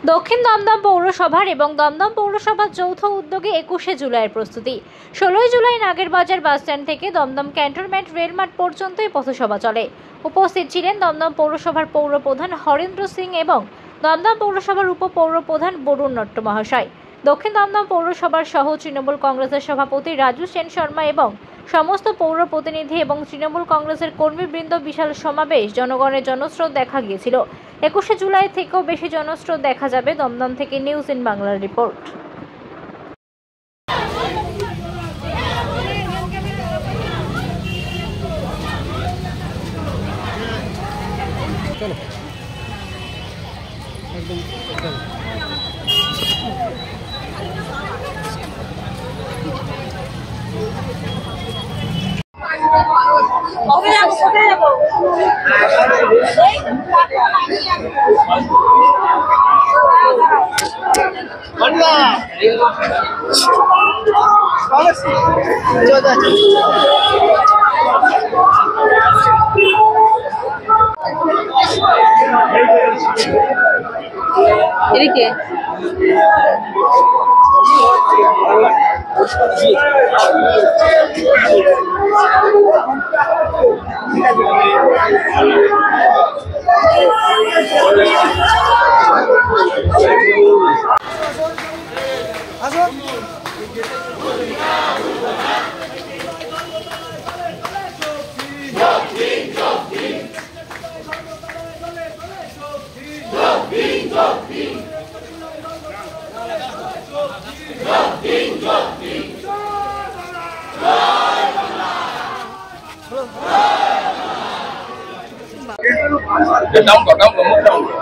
দক্ষিণ দমদম পৌরসভার এবং দমদম পৌরসভার যৌথ উদ্যোগে 21শে জুলাইয়ের প্রস্তুতি। 16ই জুলাই নাগেরবাজার বাসস্ট্যান্ড থেকে দমদম ক্যান্টনমেন্ট রেলমাঠ পর্যন্ত এই পথসভা চলে। উপস্থিত ছিলেন দমদম পৌরসভার পৌরপ্রধান হরেন্দ্র সিং এবং দমদম পৌরসভার উপপৌরপ্রধান বরুণ নট্ট মহাশয়। দক্ষিণ দমদম পৌরসভার সহ তৃণমূল কংগ্রেসের সভাপতি রাজু সেন শর্মা এবং সমস্ত পৌর প্রতিনিধি এবং তৃণমূল কংগ্রেসের কর্মীবৃন্দ বিশাল সমাবেশ, জনগণের জনস্রোত দেখা গিয়েছিল। 21শে জুলাই থেকেও বেশি জনস্রোত দেখা যাবে। দমদম থেকে নিউজ ইন বাংলার রিপোর্ট। এদিকে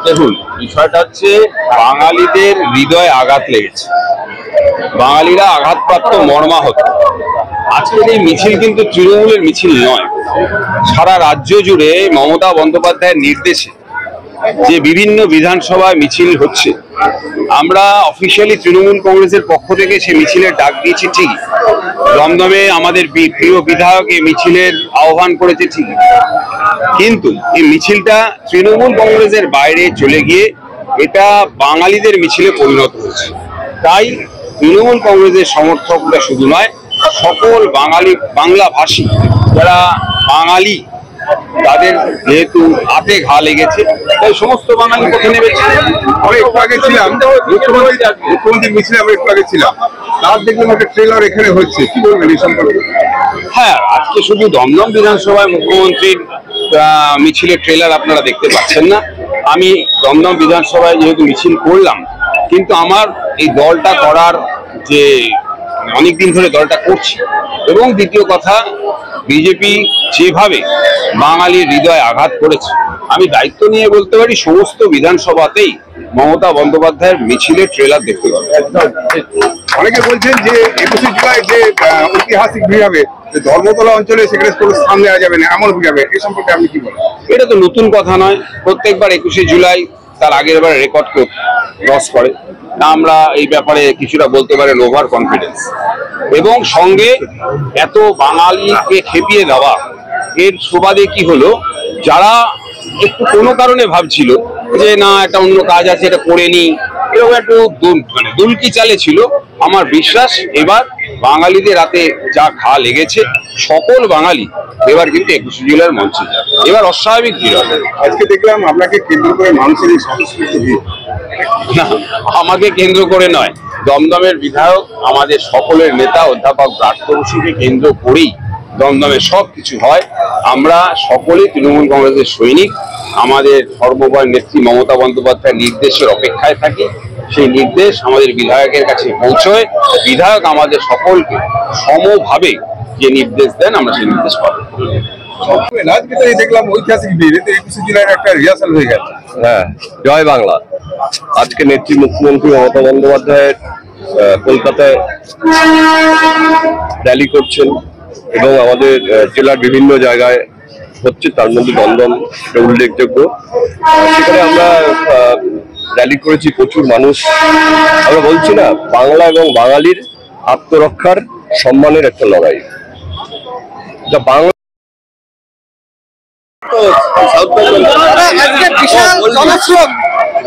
দেখুন, বিষয়টা হচ্ছে বাঙালিদের হৃদয়ে আঘাত লেগেছে, বাঙালিরা আঘাতপ্রাপ্ত মর্মাহত। আজকের এই মিছিল কিন্তু তৃণমূলের মিছিল নয়, সারা রাজ্য জুড়ে মমতা বন্দ্যোপাধ্যায়ের নির্দেশে যে বিভিন্ন বিধানসভায় মিছিল হচ্ছে, আমরা অফিসিয়ালি তৃণমূল কংগ্রেসের পক্ষ থেকে সে মিছিলের ডাক দিয়েছি ঠিকই, দমদমে আমাদের প্রিয় বিধায়ক এই মিছিলের আহ্বান করেছে ঠিকই, কিন্তু এই মিছিলটা তৃণমূল কংগ্রেসের বাইরে চলে গিয়ে এটা বাঙালিদের মিছিলে পরিণত হয়েছে। তাই তৃণমূল কংগ্রেসের সমর্থকরা শুধু নয়, সকল বাংলাভাষী যারা বাঙালি, তাদের যেহেতু হাতে ঘা লেগেছে, তাই সমস্ত বাঙালি পথে নেমেছে। আমরা একটু আগে ছিলাম মুখ্যমন্ত্রীর মিছিলে, আমরা একটু আগে ছিলাম, তার দেখলাম একটা ট্রেলার এখানে হচ্ছে, কি বলবেন এই সম্পর্কে? হ্যাঁ, আজকে শুধু দমদম বিধানসভায় মুখ্যমন্ত্রীর মিছিলের ট্রেলার আপনারা দেখতে পাচ্ছেন না। আমি দমদম বিধানসভায় যেহেতু মিছিল করলাম, কিন্তু আমার এই দলটা করার যে অনেকদিন ধরে দলটা করছি, এবং দ্বিতীয় কথা, বিজেপি যেভাবে বাঙালির হৃদয়ে আঘাত করেছে, আমি দায়িত্ব নিয়ে বলতে পারি সমস্ত বিধানসভাতেই মমতা বন্দ্যোপাধ্যায়ের মিছিলের ট্রেলার দেখতে পাবে। অনেকে বলছেন যে 21শে জুলাই যে ঐতিহাসিক ভিড় হবে, ধর্মতলা অঞ্চলে সেখানে কোনো স্থান দেওয়া যাবে না, এমন ভিড় হবে, এই সম্পর্কে আপনি কি বলেন? এটা তো নতুন কথা নয়, প্রত্যেকবার 21শে জুলাই তার আগের বার রেকর্ড লস করে। আমরা এই ব্যাপারে কিছুটা বলতে পারেন ওভার কনফিডেন্স, এবং সঙ্গে এত বাঙালিকে খেপিয়ে দেওয়া, এর সুবাদে কি হলো, যারা একটু কোনো কারণে ভাবছিল যে না একটা অন্য কাজ আছে, এটা করে নি, এরকম একটু দুলকি চালে ছিল, আমার বিশ্বাস এবার বাঙালিদের হাতে যা ঘা লেগেছে, সকল বাঙালি এবার কিন্তু 21শে জুলাইয়ের মঞ্চে যাবে, এবার অস্বাভাবিক ভিড় হবে। আজকে দেখলাম আপনাকে কেন্দ্র করে মানুষের এই স্বতঃস্ফূর্ত ভিড়। না, আমাকে কেন্দ্র করে নয়, দমদমের বিধায়ক, আমাদের সকলের নেতা অধ্যাপক ব্রাত্য বসুকে কেন্দ্র করেই দমদমে সব কিছু হয়। আমরা সকলেই তৃণমূল কংগ্রেসের সৈনিক, আমাদের ধর্মবয় নেত্রী মমতা বন্দ্যোপাধ্যায়ের নির্দেশের অপেক্ষায় থাকি। সেই নির্দেশ আমাদের বিধায়কের কাছে পৌঁছয়, বিধায়ক আমাদের সকলকে সমভাবে যে নির্দেশ দেন, আমরা সেই নির্দেশ পালন করি। আজকে তো দেখলাম ঐতিহাসিক ভিড়, এতে 21শে জুলাইয়ের একটা রিহার্সাল হয়ে গেছে। হ্যাঁ, জয় বাংলা। আজকে নেত্রী মুখ্যমন্ত্রী মমতা বন্দ্যোপাধ্যায় কলকাতায় র্যালি করছেন, এবং আমাদের জেলার বিভিন্ন জায়গায় হচ্ছে, তার মধ্যে দমদম উল্লেখযোগ্য। সেখানে আমরা র্যালি করেছি, প্রচুর মানুষ। আমরা বলছি না, বাংলা এবং বাঙালির আত্মরক্ষার সম্মানের একটা লড়াই। বাংলা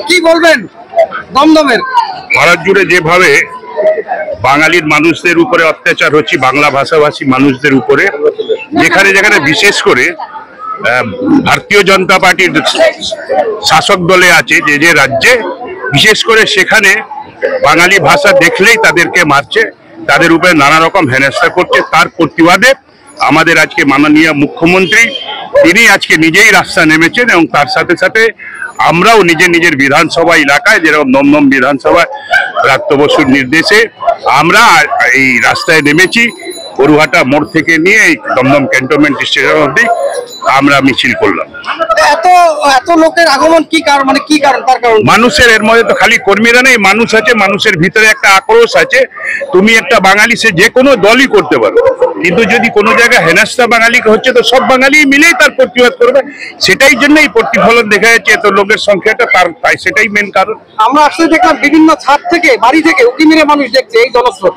কি বলবেন? দমদমের? ভারত জুড়ে যেভাবে বাঙালির মানুষদের উপরে অত্যাচার হচ্ছে, বাংলা ভাষাভাষী মানুষদের উপরে, যেখানে যেখানে বিশেষ করে ভারতীয় জনতা পার্টির শাসক দলে আছে যে যে রাজ্যে, বিশেষ করে সেখানে বাঙালি ভাষা দেখলেই তাদেরকে মারছে, তাদের উপরে নানা রকম হেনস্থা করছে। তার প্রতিবাদে আমাদের আজকে মাননীয় মুখ্যমন্ত্রী তিনি আজকে নিজেই রাস্তা নেমেছেন এবং তার সাথে সাথে আমরাও নিজের নিজের বিধানসভা এলাকায়, যেরকম দমদম বিধানসভায় ব্রাত্য বসুর নির্দেশে আমরা এই রাস্তায় নেমেছি। গরুহাটা মোড় থেকে নিয়ে এই দমদম ক্যান্টনমেন্ট স্টেশন অবধি আমরা মিছিল করলাম। এত এত লোকের আগমন কি কারণ, মানে কি কারণ? তার কারণ মানুষের, এর মধ্যে তো খালি কর্মীরা নেই, মানুষ আছে, মানুষের ভিতরে একটা আক্রোশ আছে। তুমি একটা বাঙালি, সে যে কোনো দলই করতে পারো, কিন্তু যদি কোনো জায়গায় হেনস্থা বাঙালিকে হচ্ছে তো সব বাঙালি মিলেই তার প্রতিবাদ করবে। সেটাই জন্য এই প্রতিফলন দেখা যাচ্ছে এত লোকের সংখ্যাটা, তাই সেটাই মেন কারণ। আমরা আসলে দেখলাম বিভিন্ন ছাদ থেকে, বাড়ি থেকে উঁকি মেরে মানুষ দেখছে এই জনস্রোত।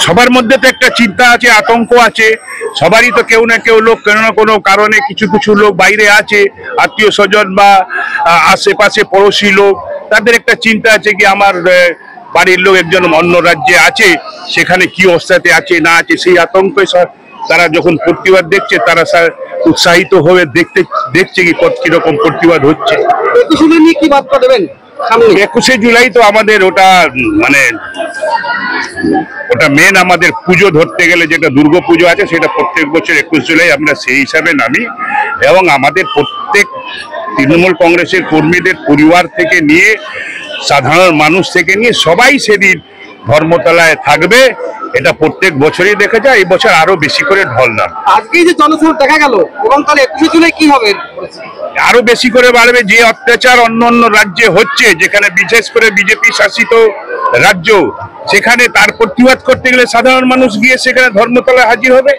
সবার মধ্যে তো একটা চিন্তা আছে, আতঙ্ক আছে, সবারই তো কেউ না কেউ লোক কোনো না কোনো কারণে, কিছু কিছু লোক বাইরে আছে, আত্মীয় স্বজন বা আশেপাশে পড়োশি লোক, তাদের একটা চিন্তা আছে কি আমার বাড়ির লোক একজন অন্য রাজ্যে আছে, সেখানে কি অবস্থাতে আছে না আছে, সেই আতঙ্কে তারা যখন প্রতিবাদ দেখছে তারা উৎসাহিত হয়ে দেখছে কি কিরকম প্রতিবাদ হচ্ছে। 21 জুলাই নিয়ে কি বার্তা দেবেন সামনে? 21শে জুলাই তো আমাদের ওটা মানে ওটা মেন আমাদের পুজো, ধরতে গেলে যেটা দুর্গা পুজো আছে সেটা প্রত্যেক বছর 21 জুলাই আমরা সেই হিসাবে নামি, এবং আমাদের প্রত্যেক তৃণমূল কংগ্রেসের কর্মীদের পরিবার থেকে নিয়ে, সাধারণ মানুষ থেকে নিয়ে সবাই সেদিন ধর্মতলায় থাকবে। এটা প্রত্যেক বছরই দেখা যায়, এই বছর আরো বেশি করে ঢল নাম। আজকেই যে জনস্রোত দেখা গেল, এবং তাহলে 21 জুলাই কি হবে? আরো বেশি করে বাড়বে। যে অত্যাচার অন্য অন্য রাজ্যে হচ্ছে, যেখানে বিশেষ করে বিজেপি শাসিত রাজ্য, সেখানে তার প্রতিবাদ করতে গেলে সাধারণ মানুষ গিয়ে সেখানে ধর্মতলায় হাজির হবে।